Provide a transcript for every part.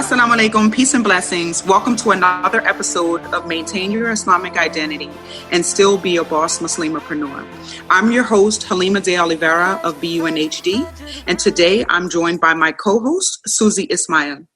Assalamu alaikum, peace and blessings. Welcome to another episode of Maintain Your Islamic Identity and Still Be a Boss Muslimahpreneur. I'm your host, Halima de Oliveira of BUNHD, and today I'm joined by my co-host, Suzy Ismail.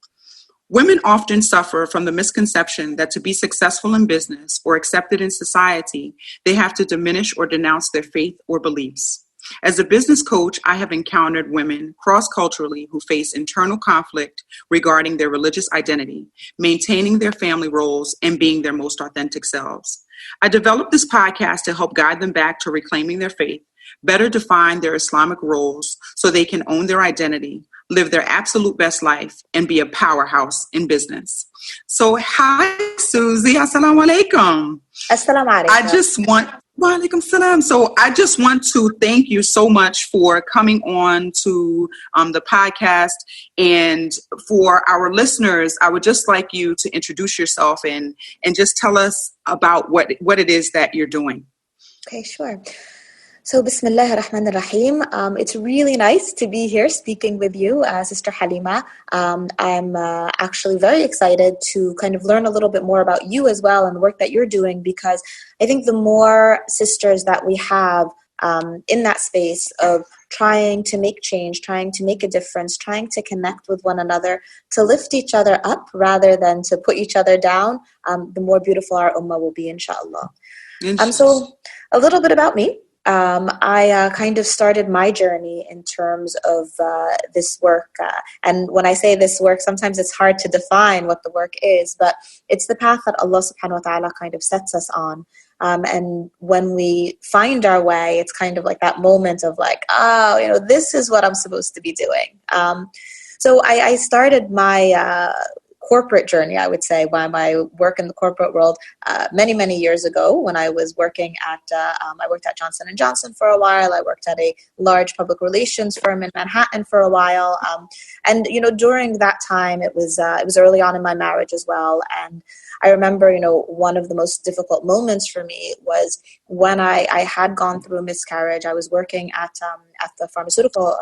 Women often suffer from the misconception that to be successful in business or accepted in society, they have to diminish or denounce their faith or beliefs. As a business coach, I have encountered women cross-culturally who face internal conflict regarding their religious identity, maintaining their family roles, and being their most authentic selves. I developed this podcast to help guide them back to reclaiming their faith, better define their Islamic roles so they can own their identity, live their absolute best life, and be a powerhouse in business. So, hi, Suzy. Assalamu alaikum. Assalamu alaikum. Walaikum salam. So I just want to thank you so much for coming on to the podcast. And for our listeners, I would just like you to introduce yourself and just tell us about what it is that you're doing. Okay, sure. So, Bismillah ar-Rahman ar-Rahim. It's really nice to be here speaking with you, Sister Halima. I'm actually very excited to kind of learn a little bit more about you as well and the work that you're doing, because I think the more sisters that we have in that space of trying to make change, trying to make a difference, trying to connect with one another, to lift each other up rather than to put each other down, the more beautiful our ummah will be, inshallah. So, a little bit about me. I kind of started my journey in terms of this work. And when I say this work, sometimes it's hard to define what the work is, but it's the path that Allah subhanahu wa ta'ala kind of sets us on. And when we find our way, it's kind of like that moment of like, this is what I'm supposed to be doing. So I started my corporate journey, I would say, by my work in the corporate world many, many years ago when I was working at, I worked at Johnson & Johnson for a while. I worked at a large public relations firm in Manhattan for a while. And, during that time, it was early on in my marriage as well. And I remember, one of the most difficult moments for me was when I had gone through a miscarriage. I was working at the pharmaceutical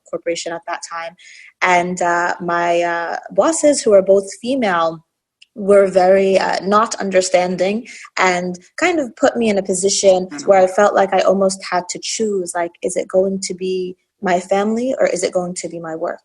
corporation at that time. And my bosses, who are both female, were very not understanding and kind of put me in a position where I felt like I almost had to choose, like, is it going to be my family or is it going to be my work?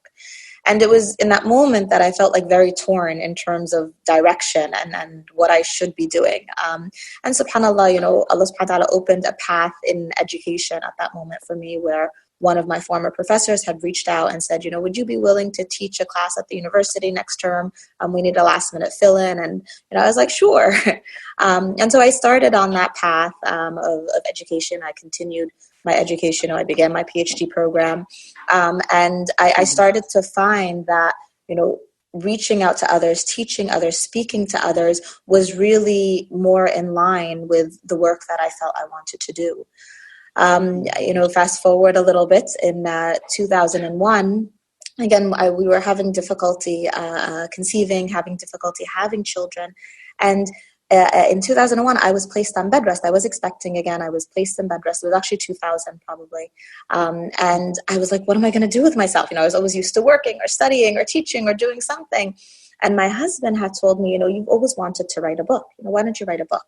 And it was in that moment that I felt like very torn in terms of direction and what I should be doing. And subhanAllah, Allah subhanahu wa ta'ala opened a path in education at that moment for me, where one of my former professors had reached out and said, would you be willing to teach a class at the university next term? We need a last minute fill-in. And I was like, sure. And so I started on that path of education. I continued my education. I began my PhD program. And I started to find that, reaching out to others, teaching others, speaking to others was really more in line with the work that I felt I wanted to do. Fast forward a little bit, in 2001, again, we were having difficulty conceiving, having difficulty having children. And in 2001, I was placed on bed rest. I was expecting again. I was placed in bed rest. It was actually 2000 probably. And I was like, what am I going to do with myself? I was always used to working or studying or teaching or doing something. And my husband had told me, you've always wanted to write a book. Why don't you write a book?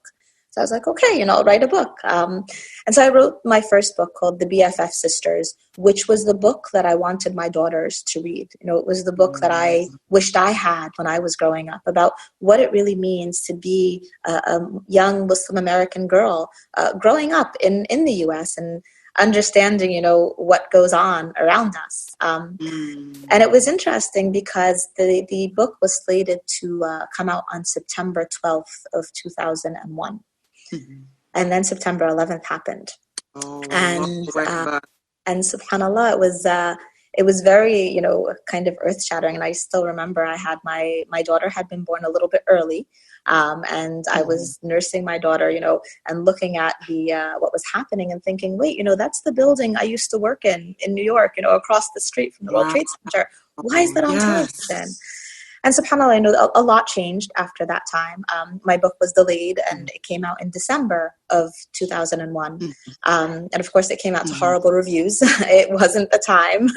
So I was like, okay, I'll write a book. And so I wrote my first book called The BFF Sisters, which was the book that I wanted my daughters to read. It was the book that I wished I had when I was growing up, about what it really means to be a young Muslim American girl growing up in the U.S. and understanding, what goes on around us. And it was interesting because the book was slated to come out on September 12th of 2001. Mm-hmm. And then September 11th happened. And subhanAllah, it was very, kind of earth-shattering. And I still remember I had my daughter had been born a little bit early. And I was nursing my daughter, and looking at what was happening and thinking, wait, that's the building I used to work in New York, across the street from the World Trade Center. Why is that on television? And subhanAllah, I know a lot changed after that time. My book was delayed and it came out in December of 2001. And of course it came out to horrible reviews. It wasn't the time.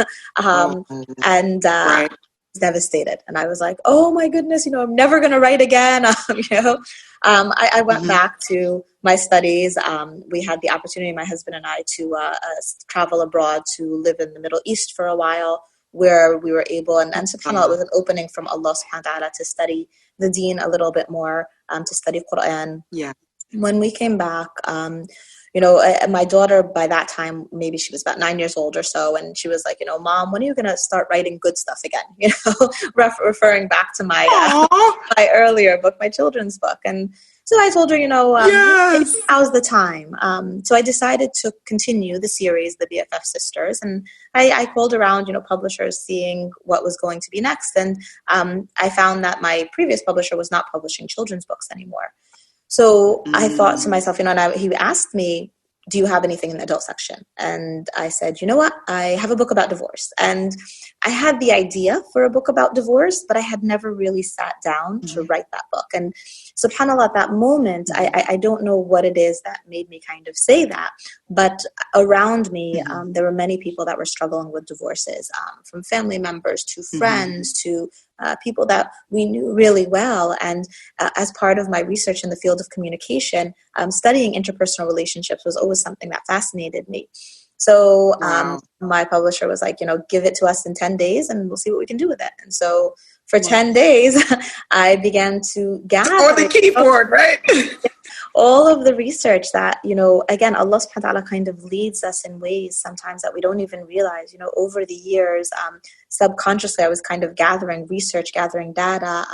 Right. devastated. And I was like, oh my goodness, I'm never going to write again. I went back to my studies. We had the opportunity, my husband and I, to travel abroad to live in the Middle East for a while, where we were able, and subhanAllah, it was an opening from Allah subhanahu wa ta'ala to study the deen a little bit more, to study Quran. Yeah. When we came back, my daughter, by that time, maybe she was about 9 years old or so, and she was like, Mom, when are you going to start writing good stuff again? Referring back to my my earlier book, my children's book. And so I told her, yes, now's the time. So I decided to continue the series, The BFF Sisters, and I called around, publishers, seeing what was going to be next. And I found that my previous publisher was not publishing children's books anymore. So I thought to myself, and he asked me, do you have anything in the adult section? And I said, you know what? I have a book about divorce. And I had the idea for a book about divorce, but I had never really sat down to write that book. And subhanAllah, at that moment, I don't know what it is that made me kind of say that, but around me, there were many people that were struggling with divorces, from family members to friends to people that we knew really well. And as part of my research in the field of communication, studying interpersonal relationships was always something that fascinated me. So my publisher was like, give it to us in 10 days and we'll see what we can do with it. And so for 10 days, I began to gather on the keyboard, right? all of the research that, again, Allah subhanahu wa ta'ala kind of leads us in ways sometimes that we don't even realize. Over the years, subconsciously, I was kind of gathering research, gathering data,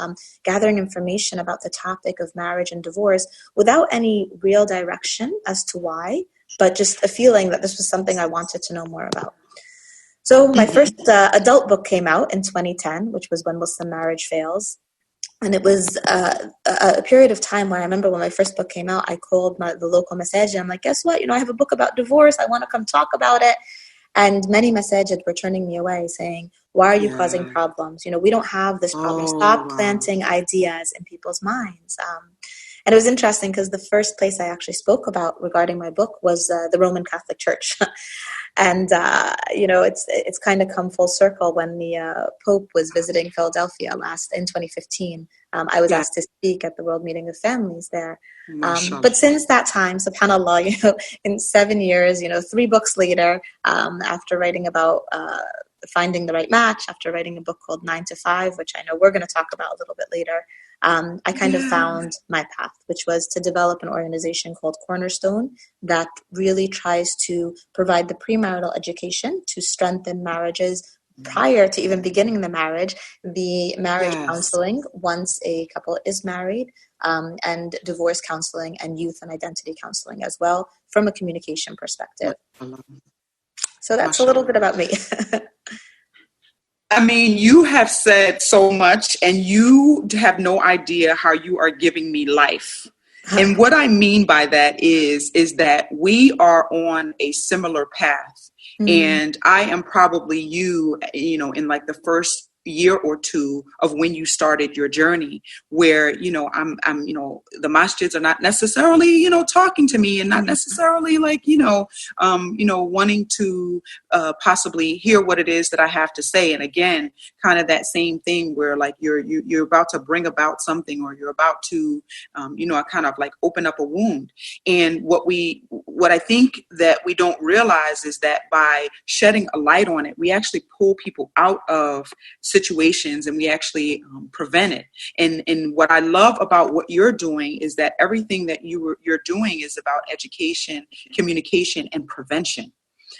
gathering information about the topic of marriage and divorce without any real direction as to why, but just a feeling that this was something I wanted to know more about. So my first adult book came out in 2010, which was When Muslim Marriage Fails. And it was a period of time where I remember when my first book came out, I called the local masajid. I'm like, guess what? I have a book about divorce. I want to come talk about it. And many masajid were turning me away saying, why are you causing problems? We don't have this problem. Stop planting ideas in people's minds. And it was interesting because the first place I actually spoke about regarding my book was the Roman Catholic Church. And, it's kind of come full circle. When the Pope was visiting Philadelphia in 2015, I was asked to speak at the World Meeting of Families there. But since that time, subhanAllah, in 7 years, 3 books later, after writing about finding the right match, after writing a book called 9 to 5, which I know we're going to talk about a little bit later, I kind of found my path, which was to develop an organization called Cornerstone that really tries to provide the premarital education to strengthen marriages prior to even beginning the marriage, the marriage counseling once a couple is married, and divorce counseling and youth and identity counseling as well from a communication perspective. So that's a little bit about me. I mean, you have said so much and you have no idea how you are giving me life. And what I mean by that is that we are on a similar path. And I am probably you in like the first year or two of when you started your journey, where I'm the masjids are not necessarily talking to me and not necessarily like wanting to possibly hear what it is that I have to say. And again, kind of that same thing where like you're about to bring about something, or you're about to kind of like open up a wound. And what I think that we don't realize is that by shedding a light on it, we actually pull people out of situations and we actually prevent it. And what I love about what you're doing is that everything that you're doing is about education, communication, and prevention.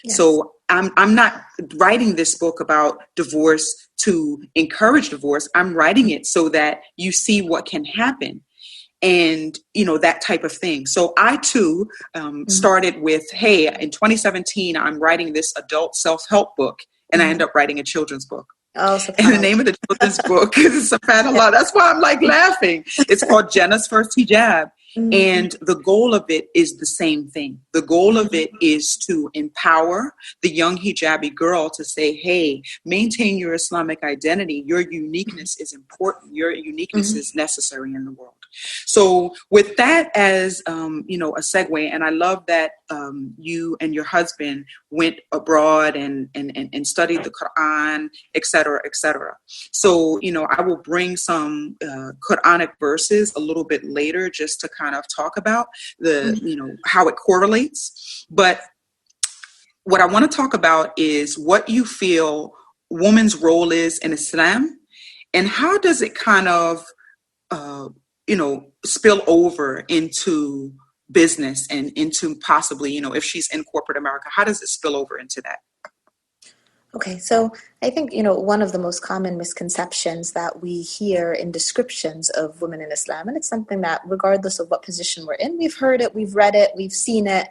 Yes. So I'm not writing this book about divorce to encourage divorce. I'm writing it so that you see what can happen. And, that type of thing. So I too started with, hey, in 2017, I'm writing this adult self-help book, and I end up writing a children's book. Oh, and the name of the children's book is SubhanAllah. That's why I'm like laughing. It's called Jenna's First Hijab. And the goal of it is the same thing. The goal of it is to empower the young hijabi girl to say, hey, maintain your Islamic identity. Your uniqueness is important. Your uniqueness is necessary in the world. So with that as, a segue, and I love that you and your husband went abroad and studied the Quran, et cetera, et cetera. So, I will bring some Quranic verses a little bit later just to kind of talk about how it correlates. But what I want to talk about is what you feel woman's role is in Islam, and how does it kind of, spill over into business and into possibly, if she's in corporate America, how does it spill over into that? Okay, so I think, one of the most common misconceptions that we hear in descriptions of women in Islam, and it's something that regardless of what position we're in, we've heard it, we've read it, we've seen it,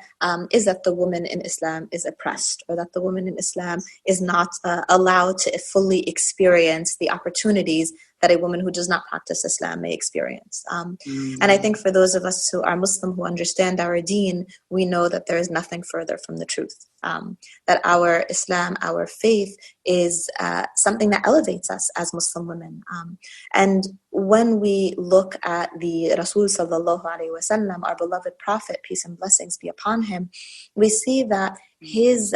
is that the woman in Islam is oppressed, or that the woman in Islam is not allowed to fully experience the opportunities that a woman who does not practice Islam may experience. And I think for those of us who are Muslim, who understand our deen, we know that there is nothing further from the truth. That our Islam, our faith, is something that elevates us as Muslim women. And when we look at the Rasul sallallahu alaihi wasallam, our beloved Prophet, peace and blessings be upon him, we see that his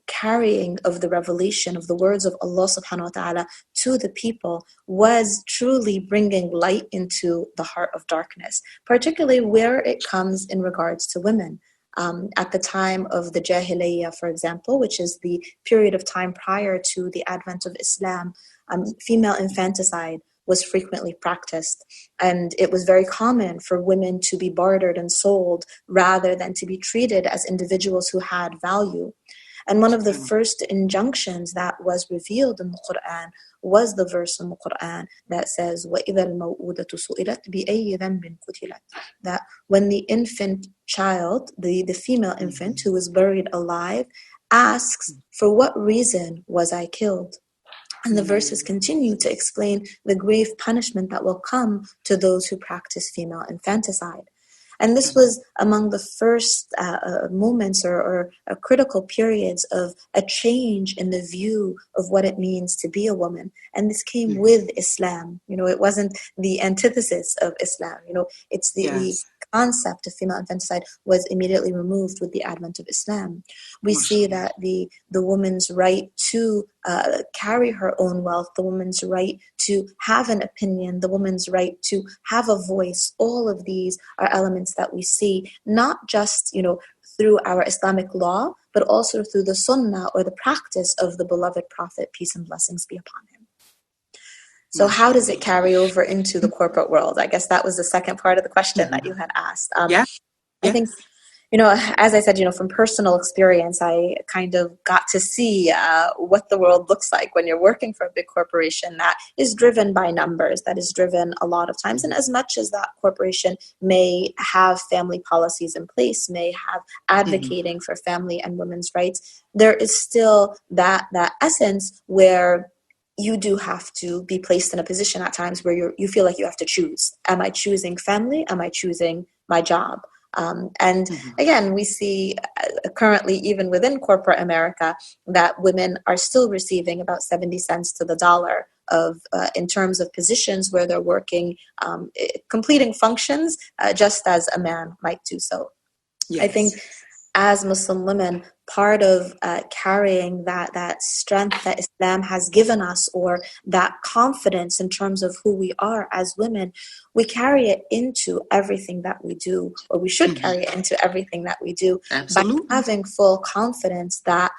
carrying of the revelation of the words of Allah subhanahu wa ta'ala to the people was truly bringing light into the heart of darkness, particularly where it comes in regards to women. At the time of the Jahiliyyah, for example, which is the period of time prior to the advent of Islam, female infanticide was frequently practiced. And it was very common for women to be bartered and sold rather than to be treated as individuals who had value. And one of the first injunctions that was revealed in the Quran was the verse in the Quran that says, وَإِذَا الْمَوْءُودَةُ سُئِلَتْ بِأَيِّ ذَنْبٍ قُتِلَتْ, that when the infant child, the female infant who was buried alive, asks, for what reason was I killed? And the verses continue to explain the grave punishment that will come to those who practice female infanticide. And this was among the first moments or critical periods of a change in the view of what it means to be a woman. And this came with Islam. It wasn't the antithesis of Islam. It's the concept of female infanticide was immediately removed with the advent of Islam. We see that the woman's right to carry her own wealth, the woman's right to have an opinion, the woman's right to have a voice, all of these are elements that we see not just, through our Islamic law, but also through the sunnah or the practice of the beloved Prophet, peace and blessings be upon him. So how does it carry over into the corporate world? I guess that was the second part of the question that you had asked. I think, as I said, from personal experience, I kind of got to see what the world looks like when you're working for a big corporation that is driven by numbers, that is driven a lot of times. And as much as that corporation may have family policies in place, may have advocating for family and women's rights, there is still that essence where you do have to be placed in a position at times where you feel like you have to choose. Am I choosing family? Am I choosing my job? And again, we see currently, even within corporate America, that women are still receiving about 70 cents to the dollar of in terms of positions where they're working, completing functions just as a man might do so. I think as Muslim women, part of carrying that strength that Islam has given us, or that confidence in terms of who we are as women, we carry it into everything that we do, or we should carry it into everything that we do. Absolutely. By having full confidence that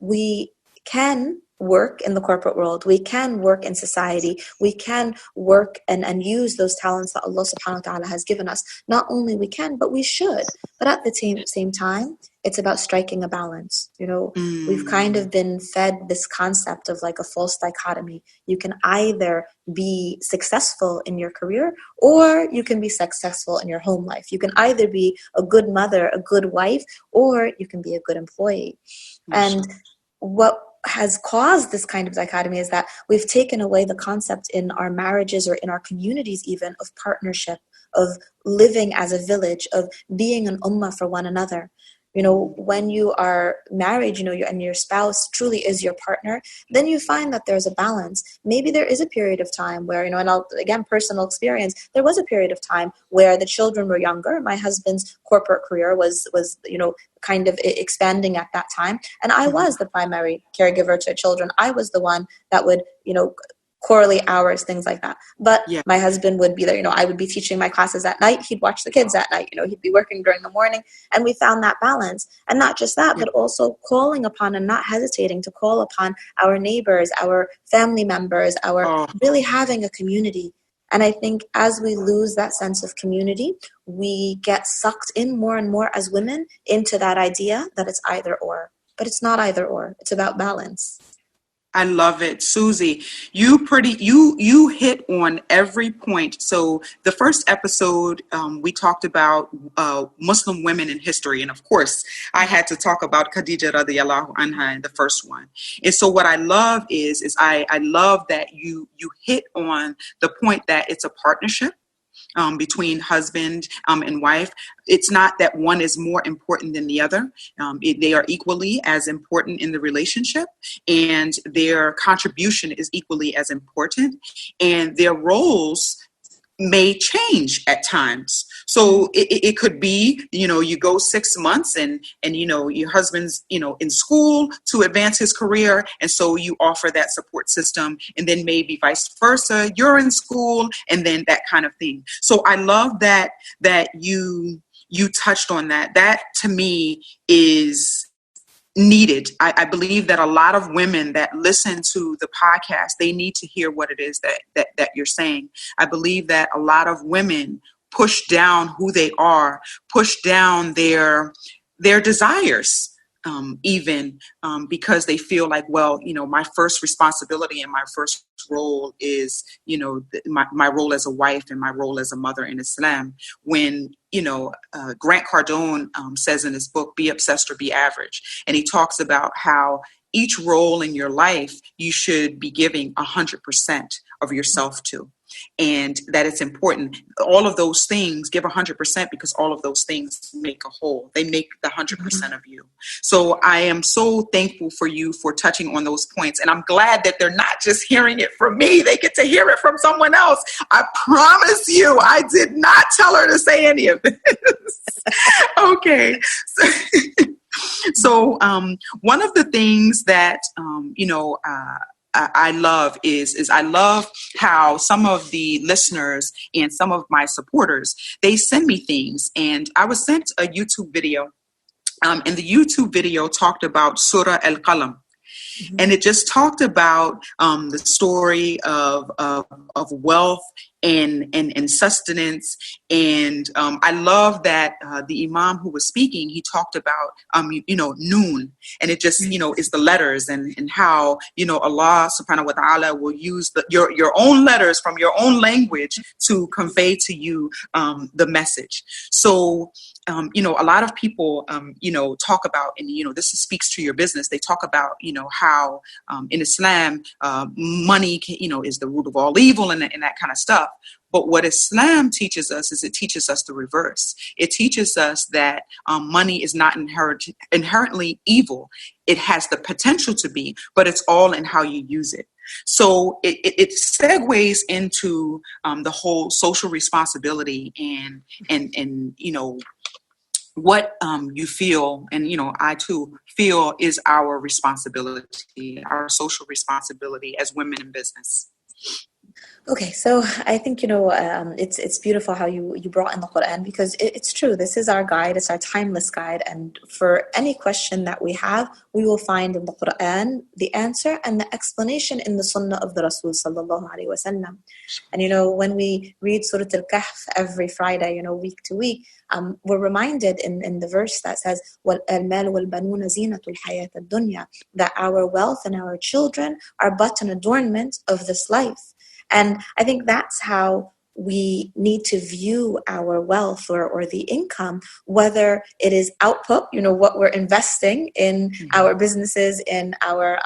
we can work in the corporate world, we can work in society, we can work and use those talents that Allah subhanahu wa ta'ala has given us. Not only we can, but we should. But at the same time, it's about striking a balance. We've kind of been fed this concept of like a false dichotomy. You can either be successful in your career, or you can be successful in your home life. You can either be a good mother, a good wife, or you can be a good employee. And what has caused this kind of dichotomy is that we've taken away the concept in our marriages or in our communities even of partnership, of living as a village, of being an ummah for one another. When you are married, and your spouse truly is your partner, then you find that there's a balance. Maybe there is a period of time where, and again, personal experience, there was a period of time where the children were younger. My husband's corporate career was kind of expanding at that time. And I was the primary caregiver to children. I was the one that would, correlate hours, things like that. But my husband would be there. I would be teaching my classes at night. He'd watch the kids at night. He'd be working during the morning. And we found that balance. And not just that, but also calling upon and not hesitating to call upon our neighbors, our family members, really having a community. And I think as we lose that sense of community, we get sucked in more and more as women into that idea that it's either or. But it's not either or. It's about balance. I love it. Suzy, you hit on every point. So the first episode, we talked about Muslim women in history. And of course, I had to talk about Khadija radiallahu anha in the first one. And so what I love is I love that you hit on the point that it's a partnership between husband and wife. It's not that one is more important than the other. They are equally as important in the relationship, and their contribution is equally as important, and their roles may change at times. So it could be, you go 6 months and your husband's, in school to advance his career. And so you offer that support system, and then maybe vice versa. You're in school, and then that kind of thing. So I love that you touched on that. That to me is needed. I believe that a lot of women that listen to the podcast, they need to hear what it is that you're saying. I believe that a lot of women push down who they are, push down their desires, even because they feel like, well, my first responsibility and my first role is, my role as a wife and my role as a mother in Islam. When, Grant Cardone says in his book, Be Obsessed or Be Average. And he talks about how each role in your life, you should be giving 100% of yourself to. And that it's important. All of those things, give 100%, because all of those things make a whole. They make the 100% of you. So I am so thankful for you for touching on those points. And I'm glad that they're not just hearing it from me. They get to hear it from someone else. I promise you, I did not tell her to say any of this. Okay. So one of the things that, I love is I love how some of the listeners and some of my supporters, they send me things. And I was sent a YouTube video, and the YouTube video talked about Surah Al-Qalam. Mm-hmm. And it just talked about the story of wealth and sustenance. And I love that the Imam who was speaking, he talked about, noon. And it just, is the letters and how, Allah subhanahu wa ta'ala will use your own letters from your own language to convey to you the message. So, a lot of people, talk about, and, this speaks to your business. They talk about, how in Islam, money, is the root of all evil and that kind of stuff. But what Islam teaches us is it teaches us the reverse. It teaches us that money is not inherently evil. It has the potential to be, but it's all in how you use it. So it segues into the whole social responsibility and what you feel, and I too feel is our responsibility, our social responsibility as women in business. Okay, so I think, it's beautiful how you brought in the Quran, because it's true. This is our guide. It's our timeless guide. And for any question that we have, we will find in the Quran the answer and the explanation in the Sunnah of the Rasul sallallahu alaihi wasallam. And, when we read Surah Al-Kahf every Friday, week to week, we're reminded in the verse that says, وَالْمَالُ وَالْبَنُونَ زِينَةُ الْحَيَاةِ الدُّنْيَا, that our wealth and our children are but an adornment of this life. And I think that's how we need to view our wealth or the income, whether it is output, what we're investing in our businesses, in our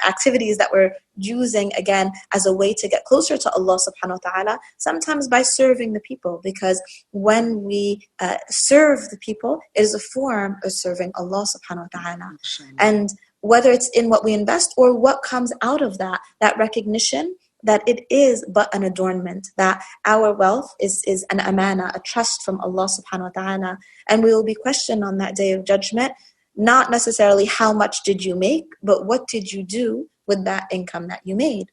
activities that we're using, again, as a way to get closer to Allah subhanahu wa ta'ala, sometimes by serving the people, because when we serve the people, it is a form of serving Allah subhanahu wa ta'ala. And whether it's in what we invest or what comes out of that recognition that it is but an adornment, that our wealth is an amana, a trust from Allah subhanahu wa ta'ala, and we will be questioned on that day of judgment, not necessarily how much did you make, but what did you do with that income that you made.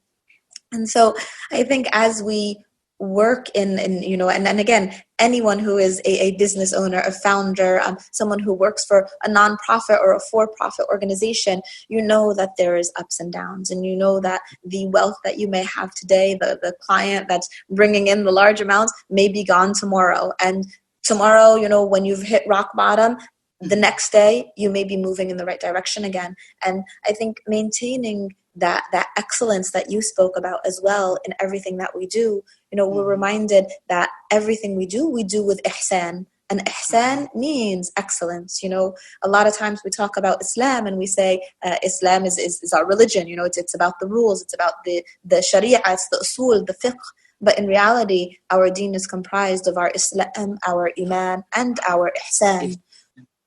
And so I think as we work in and again, anyone who is a business owner, a founder, someone who works for a nonprofit or a for-profit organization, you know that there is ups and downs, and you know that the wealth that you may have today, the client that's bringing in the large amounts, may be gone tomorrow. And tomorrow, when you've hit rock bottom, the next day you may be moving in the right direction again. And I think maintaining that excellence that you spoke about as well in everything that we do, we're reminded that everything we do with ihsan. And ihsan means excellence. A lot of times we talk about Islam and we say Islam is our religion. It's about the rules, it's about the sharia, it's the usul, the fiqh. But in reality, our deen is comprised of our Islam, our iman, and our ihsan,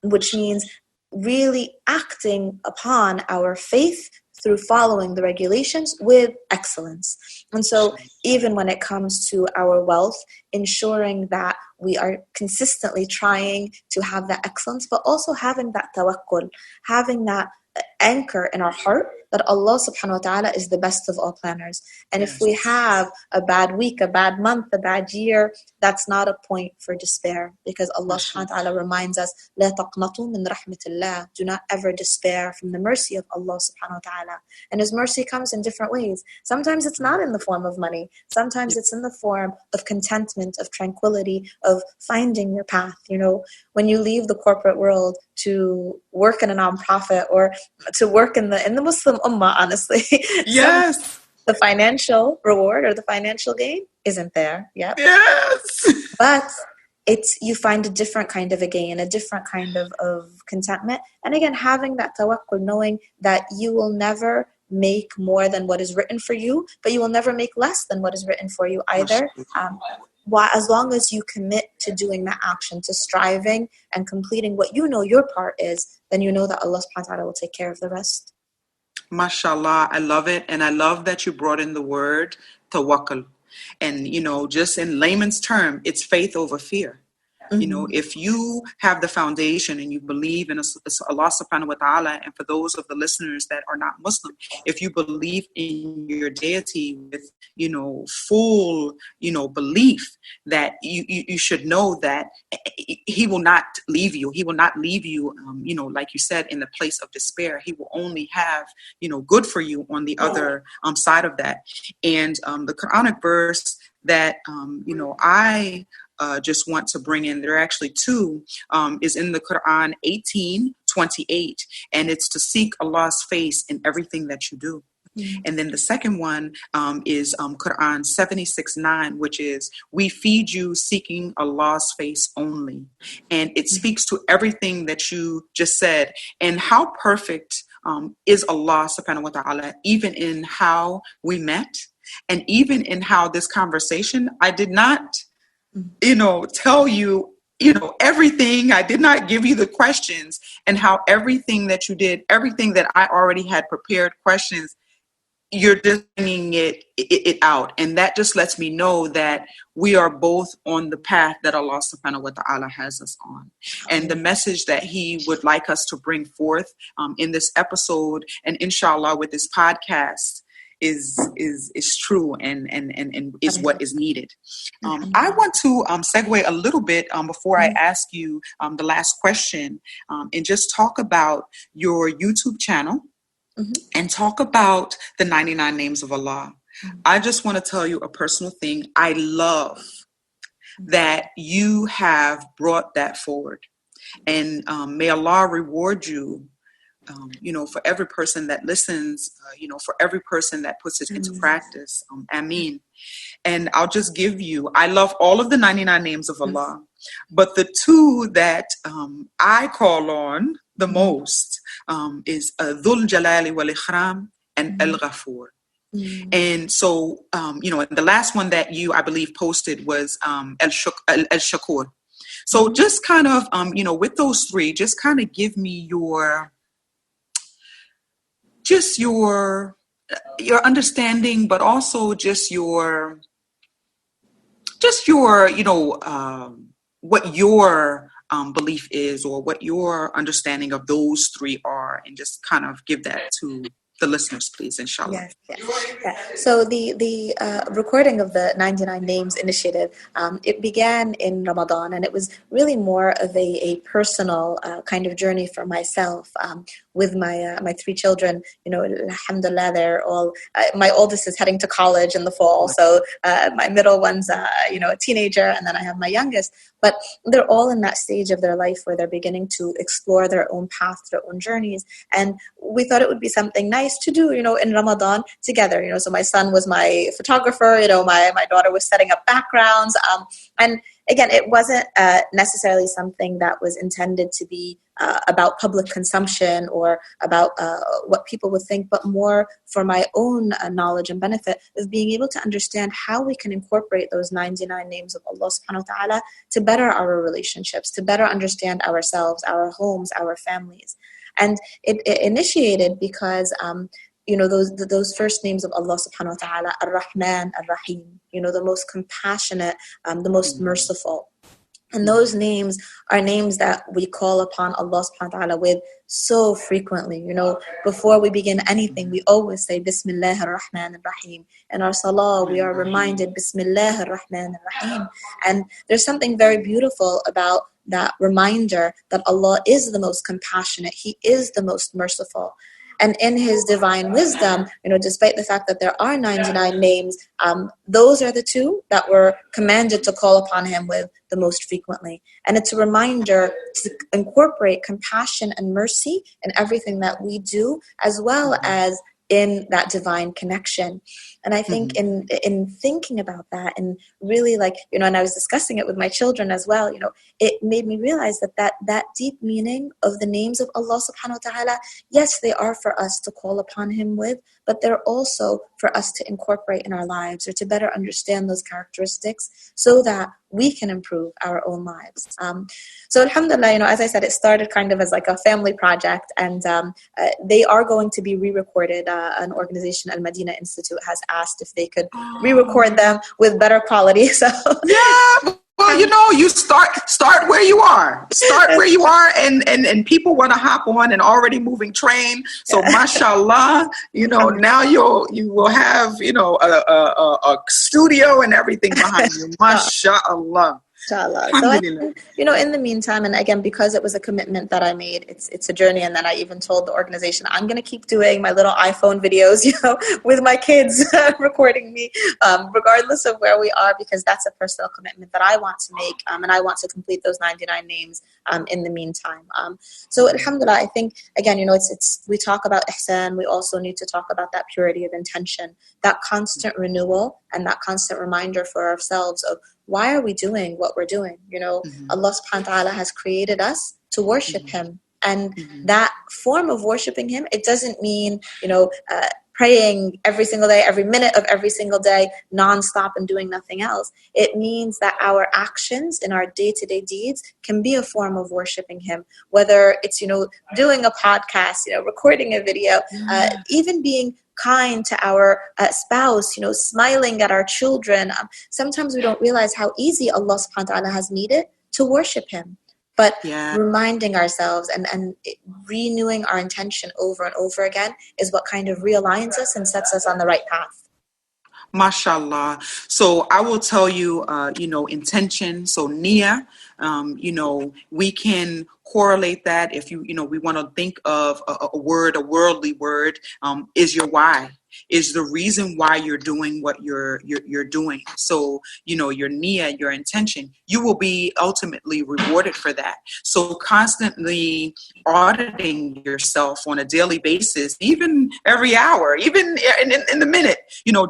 which means really acting upon our faith through following the regulations with excellence. And so even when it comes to our wealth, ensuring that we are consistently trying to have that excellence, but also having that tawakkul, having that anchor in our heart that Allah subhanahu wa ta'ala is the best of all planners. And if we have a bad week, a bad month, a bad year, that's not a point for despair, because Allah subhanahu wa ta'ala reminds us, لا تقنطوا من رحمة الله. Do not ever despair from the mercy of Allah subhanahu wa ta'ala. And His mercy comes in different ways. Sometimes it's not in the form of money. Sometimes it's in the form of contentment, of tranquility, of finding your path. When you leave the corporate world to work in a nonprofit or to work in the Muslim ummah, honestly. Yes. The financial reward or the financial gain isn't there. Yep. Yes. But you find a different kind of a gain, a different kind of contentment. And again, having that tawakkul, knowing that you will never make more than what is written for you, but you will never make less than what is written for you either. As long as you commit to doing that action, to striving and completing what your part is, then you know that Allah subhanahu wa ta'ala will take care of the rest. Mashallah, I love it. And I love that you brought in the word tawakkul. And, just in layman's term, it's faith over fear. If you have the foundation and you believe in Allah subhanahu wa ta'ala, and for those of the listeners that are not Muslim, if you believe in your deity with, full, belief, that you should know that He will not leave you. He will not leave you, like you said, in the place of despair. He will only have, good for you on the other side of that. And the Quranic verse that, I just want to bring in, there are actually two, is in the Quran 18:28, and it's to seek Allah's face in everything that you do. And then the second one is Quran 76:9, which is, we feed you seeking Allah's face only. And it speaks to everything that you just said. And how perfect is Allah subhanahu wa ta'ala, even in how we met, and even in how this conversation, I did not tell you, everything. I did not give you the questions, and how everything that you did, everything that I already had prepared questions, you're just bringing it out. And that just lets me know that we are both on the path that Allah subhanahu wa ta'ala has us on. And the message that He would like us to bring forth in this episode, and inshallah with this podcast, is true and is what is needed. I want to segue a little bit before I ask you the last question, and just talk about your YouTube channel and talk about the 99 names of Allah. I just want to tell you a personal thing. I love that you have brought that forward, and may Allah reward you for every person that listens, for every person that puts it into practice. Ameen. And I'll just give you, I love all of the 99 names of Allah, but the two that I call on the most is Dhul Jalali wal Ikram and El Ghafur. And so, and the last one that you, I believe, posted was El Shakur. So just kind of, with those three, just kind of give me your understanding, but also just your what your belief is, or what your understanding of those three are, and just kind of give that to the listeners, please, inshallah. Yes. So the recording of the 99 Names Initiative, it began in Ramadan, and it was really more of a personal kind of journey for myself with my three children. Alhamdulillah, they're all, my oldest is heading to college in the fall, so my middle one's a teenager, and then I have my youngest. But they're all in that stage of their life where they're beginning to explore their own path, their own journeys. And we thought it would be something nice to do, in Ramadan together. So my son was my photographer, my daughter was setting up backgrounds. And again, it wasn't necessarily something that was intended to be about public consumption or about what people would think, but more for my own knowledge and benefit of being able to understand how we can incorporate those 99 names of Allah subhanahu wa ta'ala to better our relationships, to better understand ourselves, our homes, our families. And it initiated because those first names of Allah subhanahu wa ta'ala, Ar-Rahman, Ar-Rahim, the most compassionate, the most merciful. And those names are names that we call upon Allah subhanahu wa ta'ala with so frequently. Before we begin anything, we always say Bismillah ar-Rahman ar-Rahim. In our salah, we are reminded Bismillah ar-Rahman ar-Rahim. And there's something very beautiful about that reminder that Allah is the most compassionate. He is the most merciful. And in His divine wisdom, despite the fact that there are 99 names, those are the two that we're commanded to call upon Him with the most frequently. And it's a reminder to incorporate compassion and mercy in everything that we do, as well as in that divine connection. And I think in thinking about that, and really and I was discussing it with my children as well, it made me realize that deep meaning of the names of Allah subhanahu wa ta'ala, yes, they are for us to call upon Him with, but they're also for us to incorporate in our lives, or to better understand those characteristics so that we can improve our own lives. So alhamdulillah, as I said, it started kind of as like a family project, and they are going to be re-recorded. An organization, Al-Madina Institute, has asked if they could re-record them with better quality. So yeah, well, you start where you are. Start where you are, and people want to hop on an already moving train. So mashallah, now you will have a studio and everything behind you. Mashallah. Inshallah. So in the meantime, and again, because it was a commitment that I made, it's a journey. And then I even told the organization, I'm going to keep doing my little iPhone videos, with my kids recording me, regardless of where we are, because that's a personal commitment that I want to make, and I want to complete those 99 names in the meantime. So alhamdulillah, I think again, it's we talk about ihsan, we also need to talk about that purity of intention, that constant renewal, and that constant reminder for ourselves of why are we doing what we're doing? Allah subhanahu wa ta'ala has created us to worship Him. And that form of worshiping Him, it doesn't mean, praying every single day, every minute of every single day, nonstop and doing nothing else. It means that our actions in our day-to-day deeds can be a form of worshiping Him. Whether it's, doing a podcast, recording a video, even being kind to our spouse, smiling at our children. Sometimes we don't realize how easy Allah subhanahu wa ta'ala has made it to worship Him. But reminding ourselves and renewing our intention over and over again is what kind of realigns us and sets us on the right path. Mashallah. So I will tell you, intention. So niyyah, we can correlate that if we want to think of a word, a worldly word, is your why. is the reason why you're doing what you're doing. So, your niyyah, your intention, you will be ultimately rewarded for that. So constantly auditing yourself on a daily basis, even every hour, even in the minute,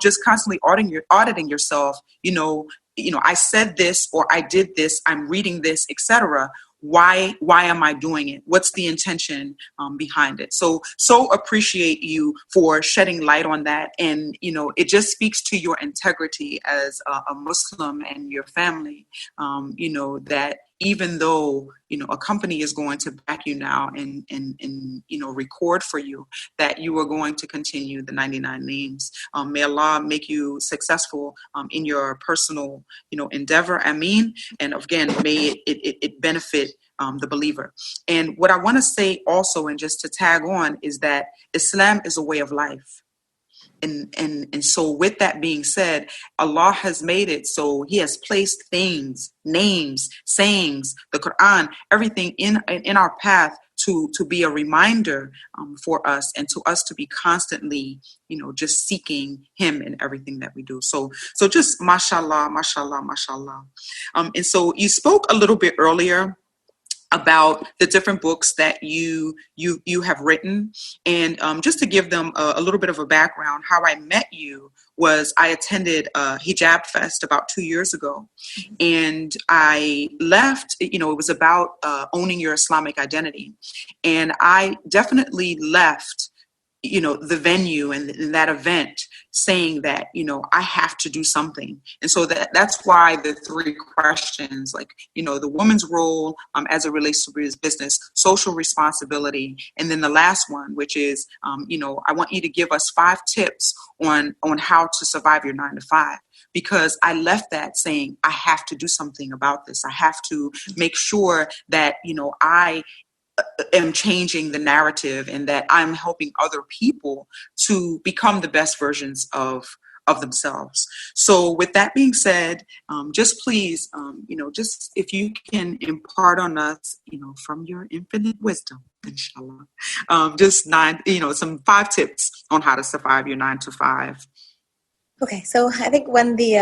just constantly auditing yourself, I said this or I did this, I'm reading this, etc. Why am I doing it? What's the intention behind it? So appreciate you for shedding light on that. And, it just speaks to your integrity as a Muslim and your family, that even though, a company is going to back you now and record for you, that you are going to continue the 99 names. May Allah make you successful in your personal, endeavor. Ameen. And again, may it benefit the believer. And what I want to say also, and just to tag on, is that Islam is a way of life. And so with that being said, Allah has made it so He has placed things, names, sayings, the Quran, everything in our path to be a reminder for us, and to us to be constantly, just seeking Him in everything that we do. So just mashallah, mashallah, mashallah. And so you spoke a little bit earlier about the different books that you have written. And just to give them a little bit of a background, how I met you was I attended Hijab Fest about 2 years ago. And I left, it was about owning your Islamic identity. And I definitely left the venue and that event saying that, I have to do something. And so that's why the 3 questions, like, the woman's role as it relates to business, social responsibility, and then the last one, which is, I want you to give us 5 tips on how to survive your 9 to 5. Because I left that saying, I have to do something about this. I have to make sure that, I am changing the narrative, and that I'm helping other people to become the best versions of themselves. So with that being said, just please, just if you can impart on us, from your infinite wisdom, inshallah, just some 5 tips on how to survive your 9 to 5. Okay, so I think when the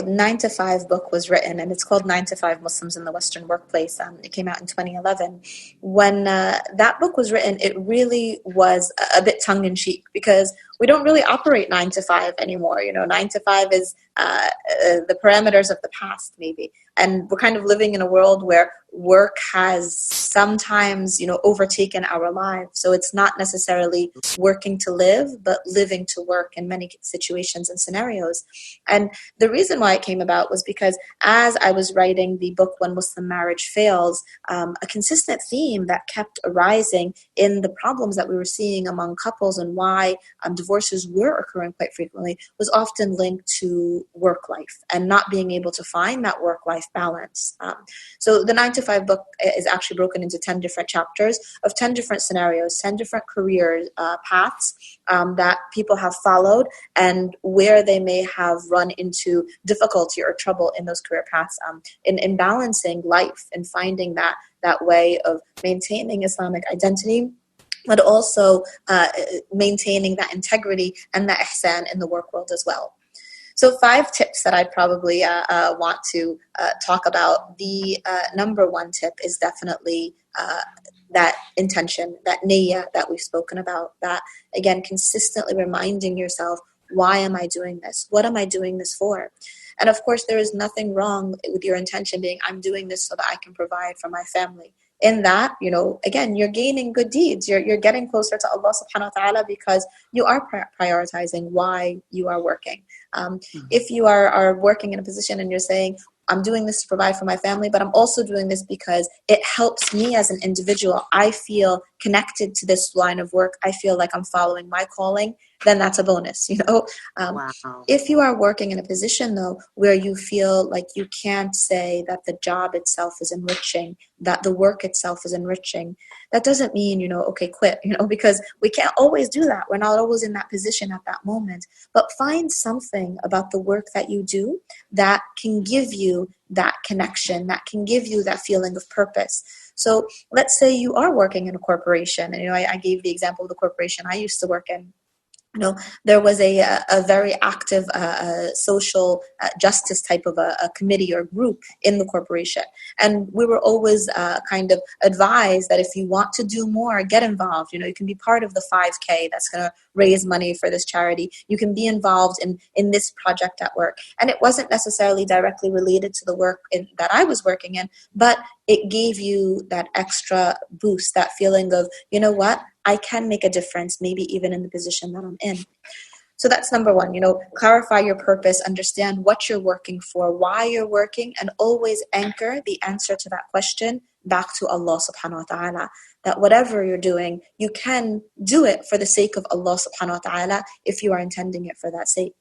9 to 5 book was written, and it's called 9 to 5 Muslims in the Western Workplace, it came out in 2011. When that book was written, it really was a bit tongue-in-cheek, because we don't really operate 9 to 5 anymore. 9 to 5 is the parameters of the past, maybe. And we're kind of living in a world where work has sometimes, overtaken our lives. So it's not necessarily working to live, but living to work in many situations and scenarios. And the reason why it came about was because as I was writing the book, When Muslim Marriage Fails, a consistent theme that kept arising in the problems that we were seeing among couples, and why divorces were occurring quite frequently, was often linked to work life and not being able to find that work-life balance. So the 9 to 5 book is actually broken into 10 different chapters of 10 different scenarios, 10 different career paths that people have followed, and where they may have run into difficulty or trouble in those career paths, in balancing life and finding that way of maintaining Islamic identity, but also maintaining that integrity and that ihsan in the work world as well. So 5 tips that I'd probably want to talk about. The number 1 tip is definitely that intention, that niyyah that we've spoken about, that, again, consistently reminding yourself, why am I doing this? What am I doing this for? And of course, there is nothing wrong with your intention being, I'm doing this so that I can provide for my family. In that, again, you're gaining good deeds. You're getting closer to Allah subhanahu wa ta'ala, because you are prioritizing why you are working. If you are working in a position and you're saying, I'm doing this to provide for my family, but I'm also doing this because it helps me as an individual. I feel connected to this line of work. I feel like I'm following my calling. Then that's a bonus, Wow. If you are working in a position, though, where you feel like you can't say that the job itself is enriching, that the work itself is enriching, that doesn't mean, okay, quit, because we can't always do that. We're not always in that position at that moment. But find something about the work that you do that can give you that connection, that can give you that feeling of purpose. So let's say you are working in a corporation, and I gave the example of the corporation I used to work in. there was a very active social justice type of a committee or group in the corporation. And we were always kind of advised that if you want to do more, get involved. You can be part of the 5K that's going to raise money for this charity. You can be involved in this project at work. And it wasn't necessarily directly related to the work that I was working in, but it gave you that extra boost, that feeling of, you know what, I can make a difference, maybe even in the position that I'm in. So that's number one, clarify your purpose, understand what you're working for, why you're working, and always anchor the answer to that question back to Allah subhanahu wa ta'ala. That whatever you're doing, you can do it for the sake of Allah subhanahu wa ta'ala if you are intending it for that sake.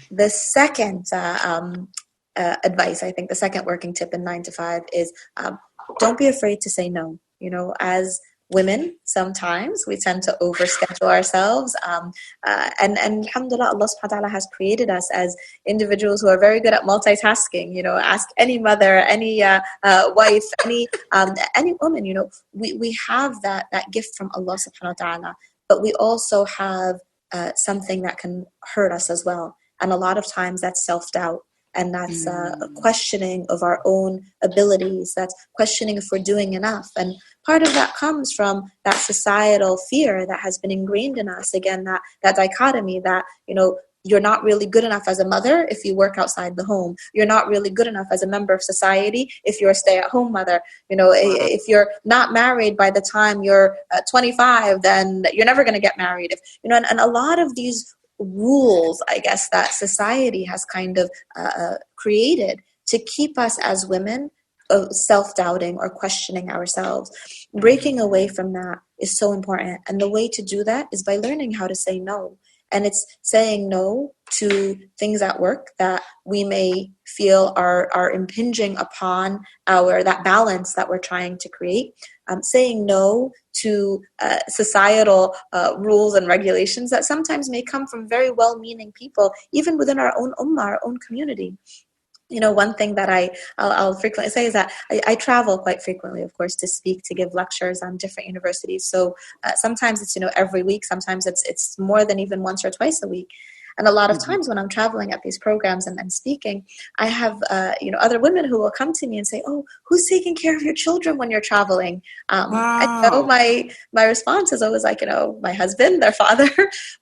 The second advice, I think the second working tip in 9 to 5 is don't be afraid to say no. As women, sometimes we tend to overschedule ourselves. And alhamdulillah, Allah subhanahu wa ta'ala has created us as individuals who are very good at multitasking. Ask any mother, any wife, any woman, we have that gift from Allah subhanahu wa ta'ala, but we also have something that can hurt us as well. And a lot of times that's self-doubt. And that's a questioning of our own abilities. That's questioning if we're doing enough. And part of that comes from that societal fear that has been ingrained in us. Again, that dichotomy that, you're not really good enough as a mother if you work outside the home. You're not really good enough as a member of society if you're a stay-at-home mother. If you're not married by the time you're 25, then you're never going to get married. And a lot of these rules, I guess, that society has kind of created to keep us as women self-doubting or questioning ourselves. Breaking away from that is so important. And the way to do that is by learning how to say no. And it's saying no to things at work that we may feel are impinging upon that balance that we're trying to create. Saying no to societal rules and regulations that sometimes may come from very well-meaning people, even within our own ummah, our own community. One thing that I'll frequently say is that I travel quite frequently, of course, to speak, to give lectures on different universities. So sometimes it's, every week, sometimes it's more than even once or twice a week. And a lot of times when I'm traveling at these programs and speaking, I have, other women who will come to me and say, oh, who's taking care of your children when you're traveling? Wow. And so my response is always like, my husband, their father.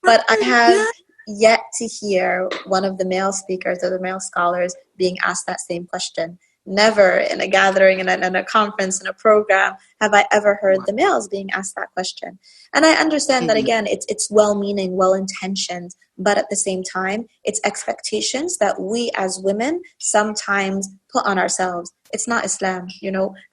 But I have yet to hear one of the male speakers or the male scholars being asked that same question. Never in a gathering, in a conference, in a program, have I ever heard the males being asked that question. And I understand that, again, it's well-meaning, well-intentioned, but at the same time, it's expectations that we as women sometimes put on ourselves. It's not Islam.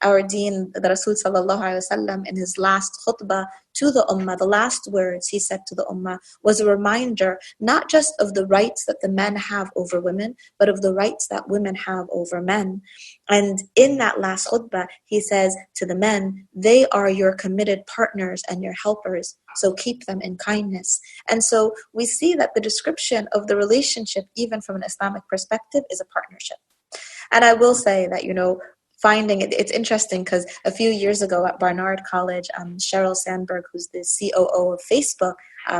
Our deen, the Rasul sallallahu alaihi wasallam, in his last khutbah to the ummah, the last words he said to the ummah was a reminder not just of the rights that the men have over women, but of the rights that women have over men. And in that last khutbah, he says to the men, they are your committed partners and your helpers, so keep them in kindness. And so we see that the description of the relationship, even from an Islamic perspective, is a partnership. And I will say that, finding it's interesting because a few years ago at Barnard College, Sheryl Sandberg, who's the COO of Facebook,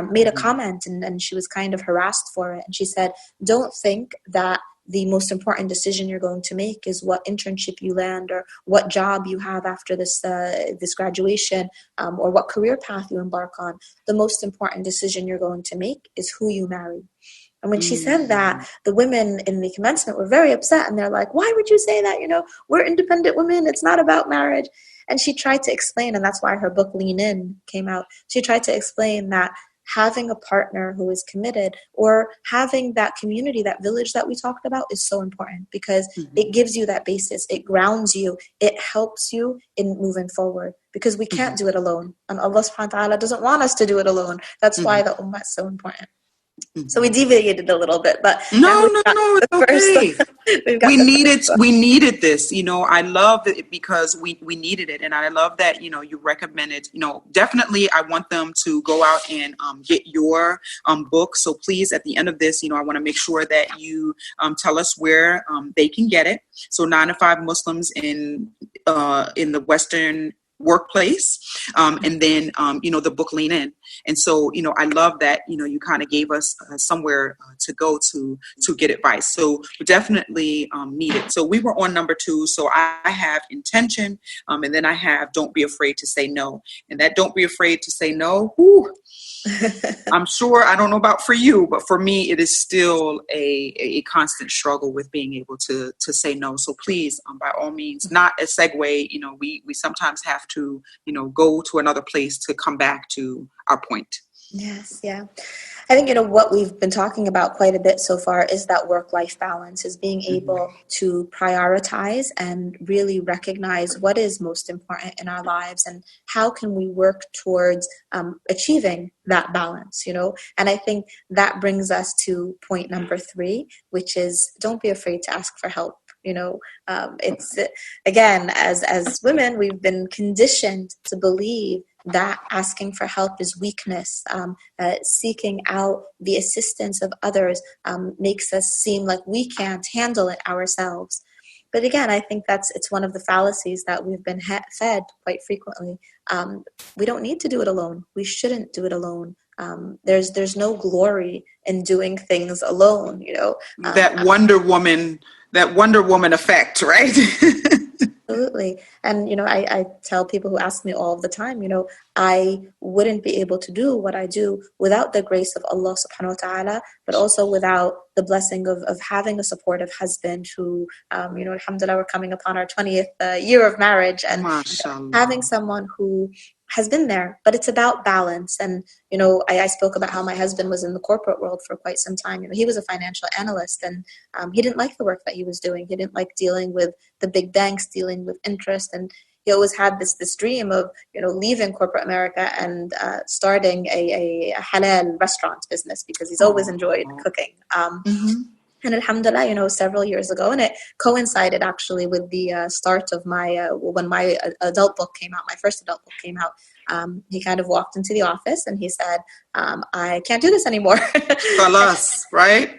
made a comment and she was kind of harassed for it. And she said, don't think that the most important decision you're going to make is what internship you land or what job you have after this graduation or what career path you embark on. The most important decision you're going to make is who you marry. And when she said that, the women in the commencement were very upset. And they're like, why would you say that? We're independent women. It's not about marriage. And she tried to explain, and that's why her book Lean In came out. She tried to explain that having a partner who is committed or having that community, that village that we talked about is so important because it gives you that basis. It grounds you. It helps you in moving forward because we can't do it alone. And Allah subhanahu wa ta'ala doesn't want us to do it alone. That's why the ummah is so important. So we deviated a little bit, but no, it's okay. We needed this. I love it because we needed it, and I love that you recommended. Definitely, I want them to go out and get your book. So please, at the end of this, I want to make sure that you tell us where they can get it. So 9 to 5 Muslims in the Western workplace, and then the book Lean In. And so, I love that, you kind of gave us somewhere to go to get advice. So we definitely need it. So we were on number 2. So I have intention, and then I have don't be afraid to say no. And that don't be afraid to say no, whew, I'm sure, I don't know about for you, but for me, it is still a constant struggle with being able to say no. So please, by all means, not a segue, we sometimes have to, go to another place to come back to our point. Yes, yeah. I think, what we've been talking about quite a bit so far is that work-life balance, is being able to prioritize and really recognize what is most important in our lives and how can we work towards achieving that balance, And I think that brings us to point number 3, which is don't be afraid to ask for help. It's, again, as women, we've been conditioned to believe that asking for help is weakness. Seeking out the assistance of others makes us seem like we can't handle it ourselves. But again, I think it's one of the fallacies that we've been fed quite frequently. We don't need to do it alone. We shouldn't do it alone. There's no glory in doing things alone. That Wonder Woman effect, right? Absolutely. And, I tell people who ask me all of the time, I wouldn't be able to do what I do without the grace of Allah subhanahu wa ta'ala, but also without the blessing of having a supportive husband who, alhamdulillah, we're coming upon our 20th year of marriage, and having someone who has been there. But it's about balance. And, I spoke about how my husband was in the corporate world for quite some time. He was a financial analyst, and he didn't like the work that he was doing. He didn't like dealing with the big banks, dealing with interest. And he always had this dream of, leaving corporate America and starting a halal restaurant business, because he's always enjoyed cooking. And alhamdulillah, several years ago, and it coincided actually with the start of when my adult book came out, my first adult book came out. He kind of walked into the office and he said, I can't do this anymore. Khalas, right?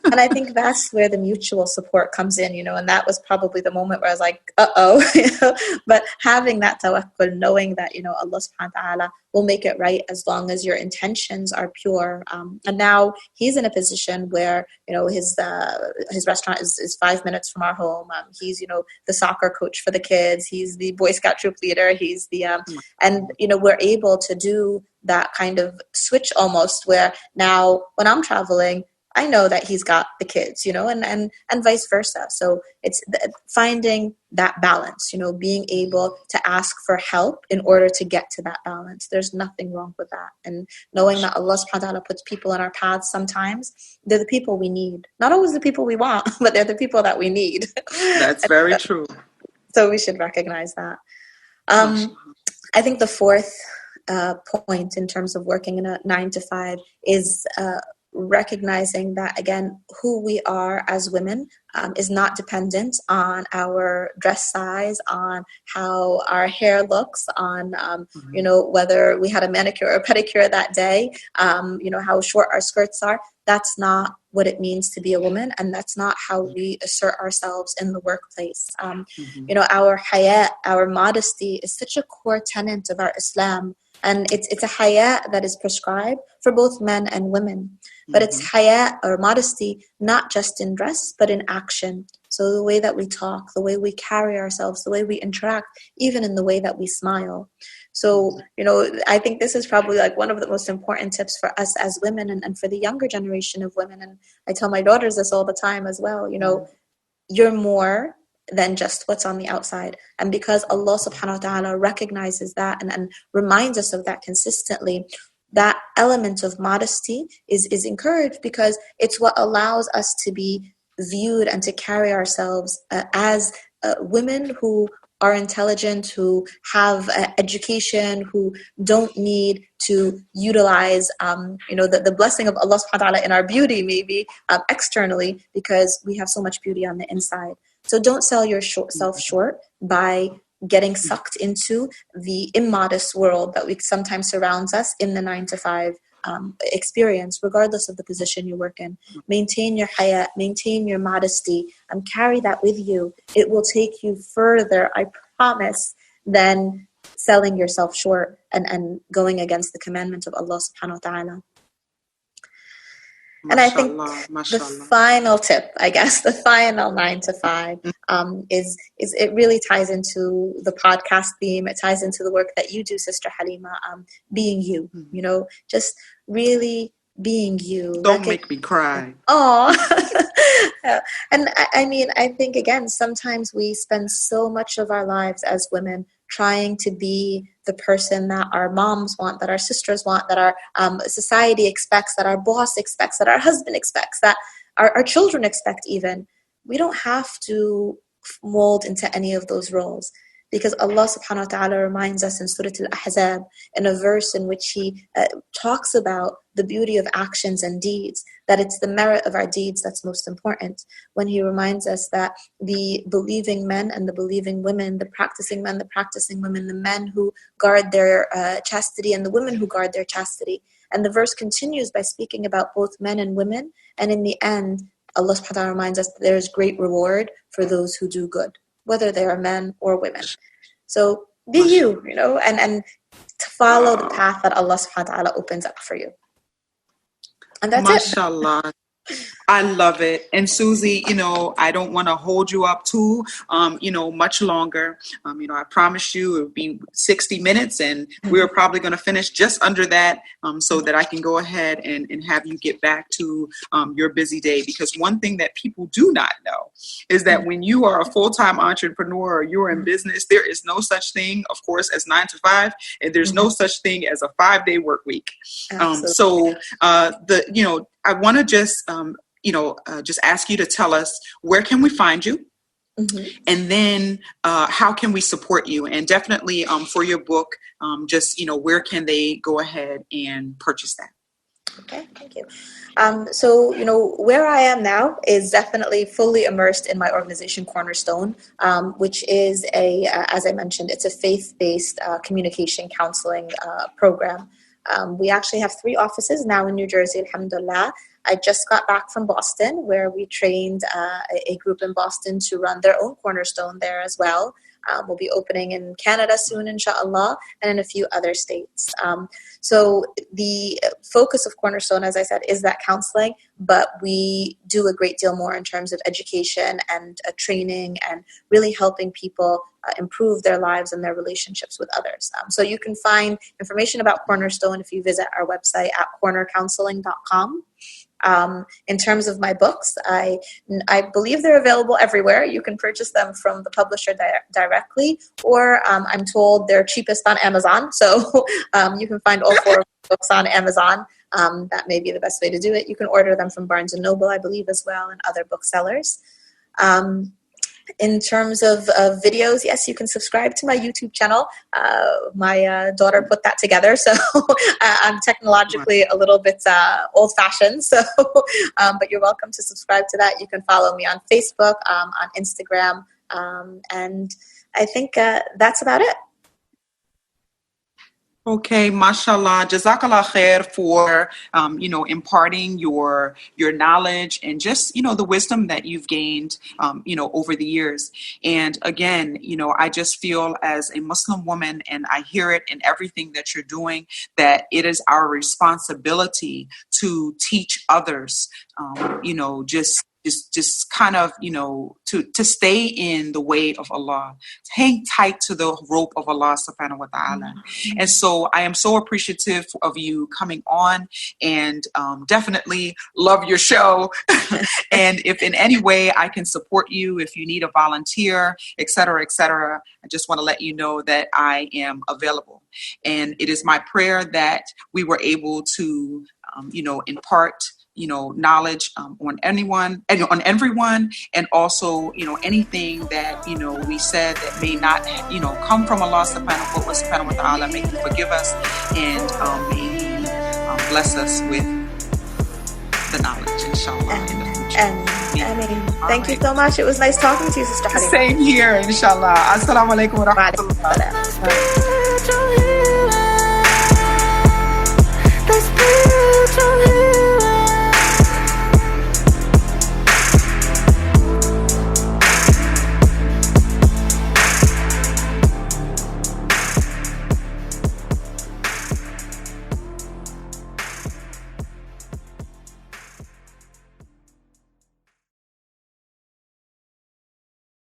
And I think that's where the mutual support comes in, and that was probably the moment where I was like, uh-oh, but having that tawakkul, knowing that, Allah subhanahu wa ta'ala will make it right as long as your intentions are pure. And now he's in a position where, his restaurant is 5 minutes from our home. He's, the soccer coach for the kids. He's the Boy Scout troop leader. He's the, and, we're able to do that kind of switch almost, where now when I'm traveling, I know that he's got the kids, and vice versa. So it's finding that balance, being able to ask for help in order to get to that balance. There's nothing wrong with that. And knowing that Allah subhanahu wa ta'ala puts people in our paths sometimes, they're the people we need. Not always the people we want, but they're the people that we need. That's very true. So we should recognize that. I think the fourth point in terms of working in a 9 to 5 is recognizing that, again, who we are as women is not dependent on our dress size, on how our hair looks, on, whether we had a manicure or a pedicure that day, how short our skirts are. That's not what it means to be a woman, and that's not how we assert ourselves in the workplace. Our haya, our modesty is such a core tenet of our Islam. And it's a haya that is prescribed for both men and women. But it's haya or modesty, not just in dress, but in action. So the way that we talk, the way we carry ourselves, the way we interact, even in the way that we smile. So, I think this is probably like one of the most important tips for us as women and for the younger generation of women. And I tell my daughters this all the time as well, you're more than just what's on the outside. And because Allah subhanahu wa ta'ala recognizes that and reminds us of that consistently, that element of modesty is encouraged, because it's what allows us to be viewed and to carry ourselves as women who are intelligent, who have education, who don't need to utilize, the blessing of Allah subhanahu wa ta'ala in our beauty, maybe externally, because we have so much beauty on the inside. So don't sell yourself short by getting sucked into the immodest world that we sometimes surrounds us in the 9 to 5 experience, regardless of the position you work in. Maintain your haya, maintain your modesty, carry that with you. It will take you further, I promise, than selling yourself short and going against the commandment of Allah subhanahu wa ta'ala. And I think the final tip, I guess, the final 9 to 5, is it really ties into the podcast theme. It ties into the work that you do, Sister Halima, being you, you know, just really being you. Don't make me cry. Oh, and I mean, I think, again, sometimes we spend so much of our lives as women trying to be the person that our moms want, that our sisters want, that our society expects, that our boss expects, that our husband expects, that our children expect even. We don't have to mold into any of those roles, because Allah subhanahu wa ta'ala reminds us in Surah Al-Ahzab, in a verse in which He talks about the beauty of actions and deeds, that it's the merit of our deeds that's most important, when He reminds us that the believing men and the believing women, the practicing men, the practicing women, the men who guard their chastity and the women who guard their chastity. And the verse continues by speaking about both men and women, and in the end, Allah subhanahu wa ta'ala reminds us that there is great reward for those who do good, whether they are men or women. So be you, you know, and to follow the path that Allah subhanahu wa ta'ala opens up for you. And that's Mashallah. it. I love it. And Suzy, you know, I don't want to hold you up too, you know, much longer. You know, I promised you it would be 60 minutes and we're probably going to finish just under that, so that I can go ahead and have you get back to your busy day. Because one thing that people do not know is that when you are a full-time entrepreneur or you're in business, there is no such thing, of course, as 9 to 5, and there's no such thing as a 5-day work week. You know, I want to just, just ask you to tell us, where can we find you? And then how can we support you? And definitely for your book, just, you know, where can they go ahead and purchase that? Okay, thank you. So, you know, where I am now is definitely fully immersed in my organization, Cornerstone, which is as I mentioned, it's a faith-based communication counseling program. We actually have 3 offices now in New Jersey, alhamdulillah. I just got back from Boston, where we trained a group in Boston to run their own Cornerstone there as well. We'll be opening in Canada soon, inshallah, and in a few other states. So the focus of Cornerstone, as I said, is that counseling, but we do a great deal more in terms of education and training and really helping people improve their lives and their relationships with others. So you can find information about Cornerstone if you visit our website at cornercounseling.com. In terms of my books, I believe they're available everywhere. You can purchase them from the publisher directly, or I'm told they're cheapest on Amazon. So you can find all 4 books on Amazon. That may be the best way to do it. You can order them from Barnes & Noble, I believe, as well, and other booksellers. In terms of videos, yes, you can subscribe to my YouTube channel. My daughter put that together, so I'm technologically a little bit old-fashioned. So, but you're welcome to subscribe to that. You can follow me on Facebook, on Instagram, and I think that's about it. Okay, mashallah, jazakallah khair for, imparting your knowledge and just, the wisdom that you've gained, over the years. And again, I just feel as a Muslim woman, and I hear it in everything that you're doing, that it is our responsibility to teach others, just kind of, to stay in the way of Allah, hang tight to the rope of Allah subhanahu wa ta'ala. And so I am so appreciative of you coming on, and definitely love your show. And if in any way I can support you, if you need a volunteer, et cetera, I just want to let you know that I am available. And it is my prayer that we were able to, impart knowledge on everyone, and also, anything that, we said that may not, come from Allah subhanahu wa ta'ala, may He forgive us, and may He bless us with the knowledge, inshallah, in the future. And thank you so much. It was nice talking to you, Sister Halima. Same here, inshallah. Assalamu alaikum wa rahmatullah.